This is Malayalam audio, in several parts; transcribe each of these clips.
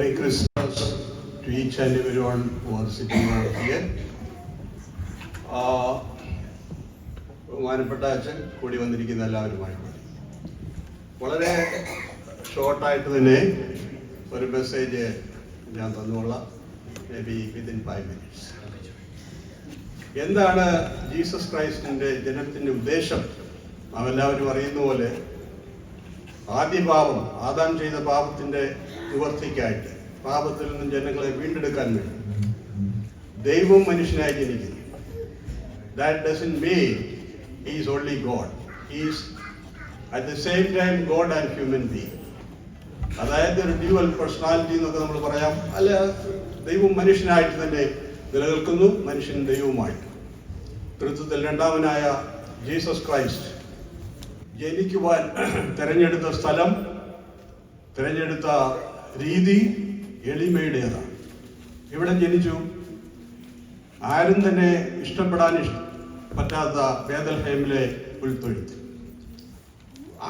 Merry Christmas to each and everyone who are sitting over here. ബഹുമാനപ്പെട്ട അച്ഛൻ കൂടി വന്നിരിക്കുന്ന എല്ലാവരുമായിട്ട് വളരെ ഷോർട്ടായിട്ട് തന്നെ ഒരു മെസ്സേജ് ഞാൻ തന്നുകൊള്ളാം. May be within 5 minutes. എന്താണ് ജീസസ് ക്രൈസ്റ്റിൻ്റെ ജനത്തിൻ്റെ ഉദ്ദേശം? നാം എല്ലാവരും അറിയുന്ന പോലെ ആദ്യ പാപം, ആദാം ചെയ്ത പാപത്തിൻ്റെ നിവർത്തിക്കായിട്ട്, പാപത്തിൽ നിന്നും ജനങ്ങളെ വീണ്ടെടുക്കാൻ വേണ്ടി ദൈവം മനുഷ്യനായി ജനിക്കുന്നു. That doesn't mean he is only God. He is at the same time God and human being. അതായത് ഒരു ഡ്യുവൽ പേഴ്സണാലിറ്റി എന്നൊക്കെ നമ്മൾ പറയാം. അല്ല, ദൈവം മനുഷ്യനായിട്ട് തന്നെ നിലനിൽക്കുന്നു, മനുഷ്യൻ ദൈവവുമായിട്ട്. തൃത്വത്തിൽ രണ്ടാമനായ ജീസസ് ക്രൈസ്റ്റ് ജനിക്കുവാൻ തിരഞ്ഞെടുത്ത സ്ഥലം, തിരഞ്ഞെടുത്ത രീതി എളിമയുടേതാണ്. ഇവിടെ ജനിച്ചു. ആരും തന്നെ ഇഷ്ടപ്പെടാൻ പറ്റാത്ത ബേഥൽഹേമിലെ പുൽത്തൊഴുത്തിൽ.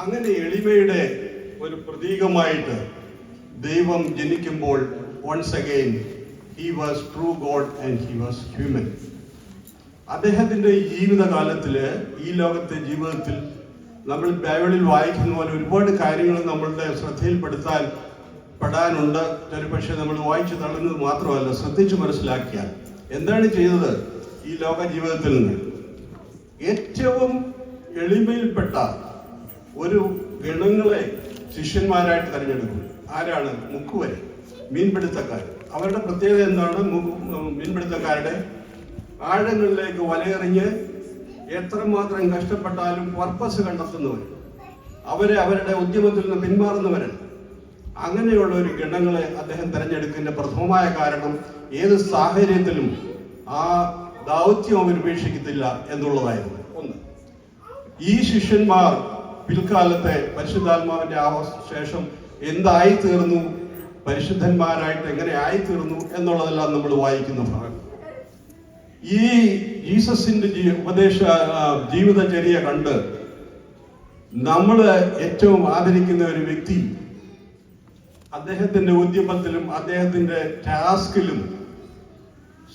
അങ്ങനെ എളിമയുടെ ഒരു പ്രതീകമായിട്ട് ദൈവം ജനിക്കുമ്പോൾ once again he was true God and he was human. അദ്ദേഹത്തിൻ്റെ ജീവിതകാലത്തിൽ, ഈ ലോകത്തെ ജീവിതത്തിൽ നമ്മൾ ബൈബിളിൽ വായിക്കുന്ന പോലെ ഒരുപാട് കാര്യങ്ങൾ നമ്മളുടെ ശ്രദ്ധയിൽപ്പെടാനുണ്ട്. പക്ഷേ നമ്മൾ വായിച്ചു തള്ളുന്നത് മാത്രമല്ല, ശ്രദ്ധിച്ച് മനസ്സിലാക്കിയാൽ എന്താണ് ചെയ്തത്? ഈ ലോക ജീവിതത്തിൽ നിന്ന് ഏറ്റവും എളിമയിൽപ്പെട്ട ഒരു ഗണങ്ങളെ ശിഷ്യന്മാരായിട്ട് തിരഞ്ഞെടുക്കും. ആരാണ്? മുക്കുവരെ, മീൻപിടുത്തക്കാർ. അവരുടെ പ്രത്യേകത എന്താണ്? മീൻപിടുത്തക്കാരുടെ ആഴങ്ങളിലേക്ക് വലയെറിഞ്ഞ് എത്രമാത്രം കഷ്ടപ്പെട്ടാലും പർപ്പസ് കണ്ടെത്തുന്നവർ, അവരുടെ ഉദ്യമത്തിൽ നിന്ന് പിന്മാറുന്നവരാണ്. അങ്ങനെയുള്ള ഒരു ഗണങ്ങളെ അദ്ദേഹം തിരഞ്ഞെടുക്കുന്ന പ്രഥമമായ കാരണം ഏത് സാഹചര്യത്തിലും ആ ദൗത്യം അവർ ഉപേക്ഷിക്കത്തില്ല എന്നുള്ളതായിരുന്നു. ഒന്ന്, ഈ ശിഷ്യന്മാർ പിൽക്കാലത്തെ പരിശുദ്ധാത്മാവിന്റെ ശേഷം എന്തായി തീർന്നു, പരിശുദ്ധന്മാരായിട്ട് എങ്ങനെ ആയിത്തീർന്നു എന്നുള്ളതെല്ലാം നമ്മൾ വായിക്കുന്ന ഭാഗം. ഈ ജീസസിന്റെ ജീവിതചര്യ കണ്ട് നമ്മൾ ഏറ്റവും ആദരിക്കുന്ന ഒരു വ്യക്തി, അദ്ദേഹത്തിന്റെ ഉദ്യമത്തിലും അദ്ദേഹത്തിന്റെ ടാസ്കിലും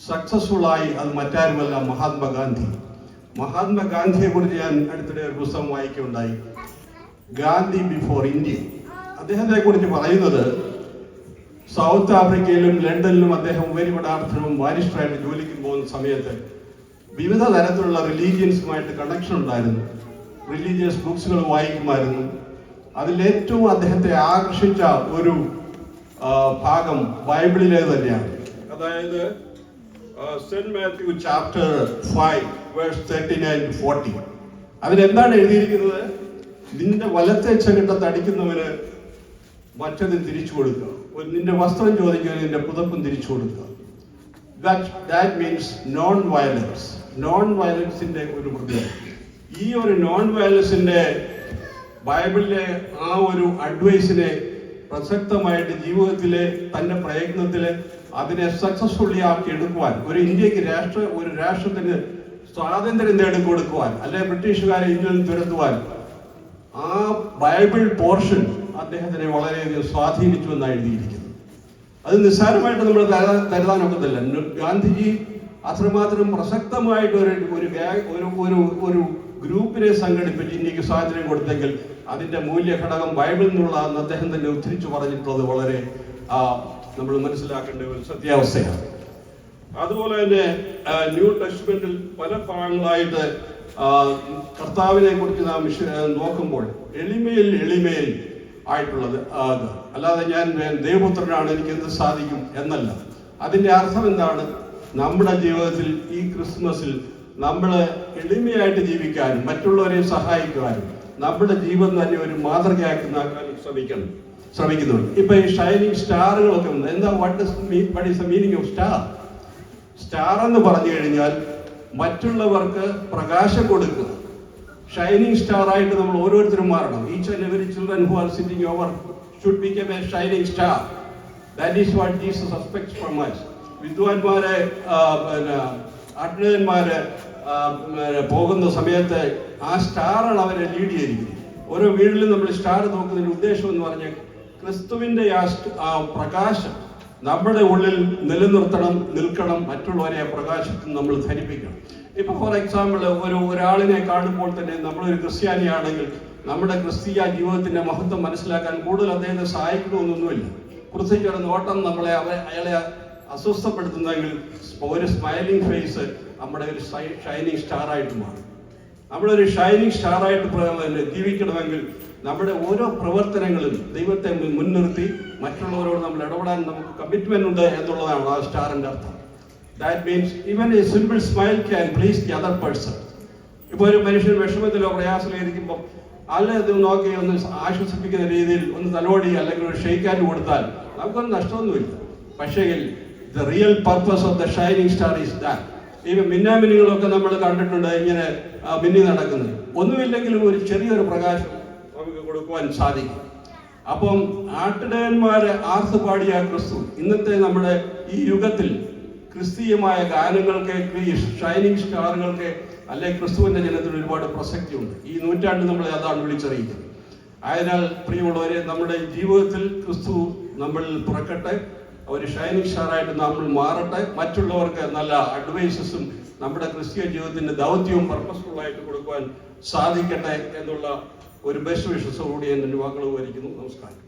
സക്സസ്ഫുൾ ആയി, അത് മറ്റാരുമല്ല, മഹാത്മാഗാന്ധി. മഹാത്മാഗാന്ധിയെ കുറിച്ച് ഞാൻ അടുത്തിടെ ഒരു പുസ്തകം വായിക്കുകയുണ്ടായി, ഗാന്ധി ബിഫോർ ഇന്ത്യ. അദ്ദേഹത്തെ കുറിച്ച് പറയുന്നത്, സൗത്ത് ആഫ്രിക്കയിലും ലണ്ടനിലും അദ്ദേഹം ഉപരിപഠനാർത്ഥവും ബാരിസ്റ്ററായിട്ട് ജോലിക്ക് പോകുന്ന സമയത്ത് വിവിധ തരത്തിലുള്ള റിലീജിയൻസുമായിട്ട് കണക്ഷൻ ഉണ്ടായിരുന്നു. റിലീജിയസ് ബുക്സുകൾ വായിക്കുമായിരുന്നു. അതിലേറ്റവും അദ്ദേഹത്തെ ആകർഷിച്ച ഒരു ഭാഗം ബൈബിളിലെ തന്നെയാണ്. അതായത് സെന്റ് മാത്യു ചാപ്റ്റർ 5 വേഴ്സ് 39-40. അതിലെന്താണ് എഴുതിയിരിക്കുന്നത്? നിന്റെ വലത്തെ ചെകിട്ടത്ത് അടിക്കുന്നവന് മറ്റതും തിരിച്ചു കൊടുക്കുക, നിന്റെ വസ്ത്രം ചോദിക്കുന്നതിന് നിന്റെ പുതപ്പും തിരിച്ചു കൊടുക്കുക. That means non violence. Non വയലൻസിന്റെ ഒരു പ്രത്യേകത. ഈ ഒരു നോൺ വയലൻസിന്റെ ബൈബിളിലെ ആ ഒരു അഡ്വൈസിനെ പ്രസക്തമായിട്ട് ജീവിതത്തിലെ തന്റെ പ്രയത്നത്തില് അതിനെ സക്സസ്ഫുള്ളി ആക്കി എടുക്കുവാൻ, ഒരു ഇന്ത്യക്ക് ഒരു രാഷ്ട്രത്തിന് സ്വാതന്ത്ര്യം നേടിക്കൊടുക്കുവാൻ, അല്ലെ ബ്രിട്ടീഷുകാരെ ഇന്ത്യയിൽ നിന്ന് തുരത്തുവാൻ ആ ബൈബിൾ പോർഷൻ അദ്ദേഹത്തിനെ വളരെയധികം സ്വാധീനിച്ചു എന്നാണ് എഴുതിയിരിക്കുന്നത്. അത് നിസ്സാരമായിട്ട് നമ്മൾ കരുതാനൊക്കത്തില്ല. ഗാന്ധിജി അത്രമാത്രം പ്രസക്തമായിട്ട് ഒരു ഗ്രൂപ്പിനെ സംഘടിപ്പിച്ച് ഇന്ത്യക്ക് സ്വാതന്ത്ര്യം കൊടുത്തെങ്കിൽ അതിന്റെ മൂല്യഘടകം ബൈബിളിൽ നിന്നുള്ളതെന്ന് അദ്ദേഹം തന്നെ ഉദ്ധരിച്ചു പറഞ്ഞിട്ടുള്ളത് വളരെ നമ്മൾ മനസ്സിലാക്കേണ്ട ഒരു സത്യാവസ്ഥയാണ്. അതുപോലെ തന്നെ ന്യൂ ടെസ്റ്റ്മെന്റിൽ പല ഭാഗങ്ങളായിട്ട് കർത്താവിനെ കുറിച്ച് നാം നോക്കുമ്പോൾ എളിമയിൽ ആയിട്ടുള്ളത് അല്ലാതെ ഞാൻ ദൈവപുത്രനാണ്, എനിക്ക് എന്ത് സാധിക്കും എന്നല്ല. അതിന്റെ അർത്ഥം എന്താണ്? നമ്മുടെ ജീവിതത്തിൽ ഈ ക്രിസ്മസിൽ നമ്മൾ എളിമയായിട്ട് ജീവിക്കാനും മറ്റുള്ളവരെ സഹായിക്കുവാനും നമ്മുടെ ജീവിതം തന്നെ ഒരു മാതൃകയാക്കാൻ ശ്രമിക്കുന്നുണ്ട്. ഇപ്പൊ ഈ ഷൈനിങ് സ്റ്റാറുകളൊക്കെ ഉണ്ട്. എന്താ what is the meaning of star? Star എന്ന് പറഞ്ഞു കഴിഞ്ഞാൽ മറ്റുള്ളവർക്ക് പ്രകാശം കൊടുക്കുക. ഷൈനിങ് സ്റ്റാർ ആയിട്ട് നമ്മൾ ഓരോരുത്തരും മാറണം. Each and every children who are sitting over should become A shining star. That is what Jesus expects from us. വിദ്വാൻമാരെ, അജ്ഞന്മാര് പോകുന്ന സമയത്ത് ആ സ്റ്റാറാണ് അവരെ ലീഡ് ചെയ്തിരിക്കുന്നത്. ഓരോ വീട്ടിലും നമ്മൾ സ്റ്റാർ നോക്കുന്നതിന്റെ ഉദ്ദേശം എന്ന് പറഞ്ഞാൽ ക്രിസ്തുവിന്റെ ആ പ്രകാശം നമ്മുടെ ഉള്ളിൽ നിൽക്കണം, മറ്റുള്ളവരെ പ്രകാശത്തിൽ നമ്മൾ ധരിപ്പിക്കണം. ഇപ്പൊ ഫോർ എക്സാമ്പിൾ ഒരാളിനെ കാണുമ്പോൾ തന്നെ നമ്മളൊരു ക്രിസ്ത്യാനിയാണെങ്കിൽ നമ്മുടെ ക്രിസ്തീയ ജീവിതത്തിന്റെ മഹത്വം മനസ്സിലാക്കാൻ കൂടുതൽ അദ്ദേഹത്തെ സഹായിക്കണമെന്നൊന്നുമില്ല. കുറിച്ച് നോട്ടം അയാളെ അസ്വസ്ഥപ്പെടുത്തുന്നെങ്കിൽ ഒരു സ്മൈലിംഗ് ഫേസ് നമ്മുടെ ഒരു ഷൈനിങ് സ്റ്റാർ ആയിട്ട് മാറും. നമ്മളൊരു ഷൈനിങ് സ്റ്റാർ ആയിട്ട് ജീവിക്കണമെങ്കിൽ നമ്മുടെ ഓരോ പ്രവർത്തനങ്ങളും ദൈവത്തെ മുൻനിർത്തി മറ്റുള്ളവരോട് നമ്മൾ ഇടപെടാൻ നമുക്ക് കമ്മിറ്റ്മെന്റ് ഉണ്ട് എന്നുള്ളതാണ് ആ സ്റ്റാറിന്റെ അർത്ഥം. That means even A simple smile can please the other person. ഇപ്പോൾ ഒരു മനുഷ്യൻ വിഷമത്തിലോ പ്രയാസത്തിലോ ഇരിക്കുമ്പോൾ ഇത് നോക്കി ഒന്ന് ആശ്വസിപ്പിക്കുന്ന രീതിയിൽ ഒന്ന് തലോടി അല്ലെങ്കിൽ ഒരു ഷെയ്ക്കാൻ കൊടുത്താൽ നമുക്കൊന്നും നഷ്ടമൊന്നുമില്ല. പക്ഷേ the real purpose of the shining star is that. ഈ മിന്നാമിനികളൊക്കെ നമ്മൾ കണ്ടിട്ടുണ്ട് ഇങ്ങനെ മിന്നി നടക്കുന്നത്. ഒന്നുമില്ലെങ്കിലും ഒരു ചെറിയൊരു പ്രകാശം നമുക്ക് കൊടുക്കുവാൻ സാധിക്കും. അപ്പം ആട്ടിടയന്മാരെ ആർത്ത് പാടിയ ക്രിസ്തു ഇന്നത്തെ നമ്മുടെ ഈ യുഗത്തിൽ ക്രിസ്തീയമായ ഗാനങ്ങൾക്ക്, ഈ ഷൈനിങ് സ്റ്റാറുകൾക്ക് അല്ലെ ക്രിസ്തുവിന്റെ ജനത്തിന് ഒരുപാട് പ്രസക്തിയുണ്ട്. ഈ നൂറ്റാണ്ട് നമ്മളെ അതാണ് വിളിച്ചറിയിക്കുന്നത്. അതിനാൽ പ്രിയമുള്ളവരെ, നമ്മുടെ ജീവിതത്തിൽ ക്രിസ്തു നമ്മളിൽ പിറക്കട്ടെ, ഒരു ഷൈനിങ് സ്റ്റാറായിട്ട് നമ്മൾ മാറട്ടെ, മറ്റുള്ളവർക്ക് നല്ല അഡ്വൈസസും നമ്മുടെ ക്രിസ്തീയ ജീവിതത്തിന്റെ ദൗത്യവും പർപ്പസ്ഫുള്ളായിട്ട് കൊടുക്കുവാൻ സാധിക്കട്ടെ എന്നുള്ള ഒരു ബെസ്റ്റ് വിശ്വസോടുകൂടി എൻ്റെ വാക്കുകൾ വിവരിക്കുന്നു. നമസ്കാരം.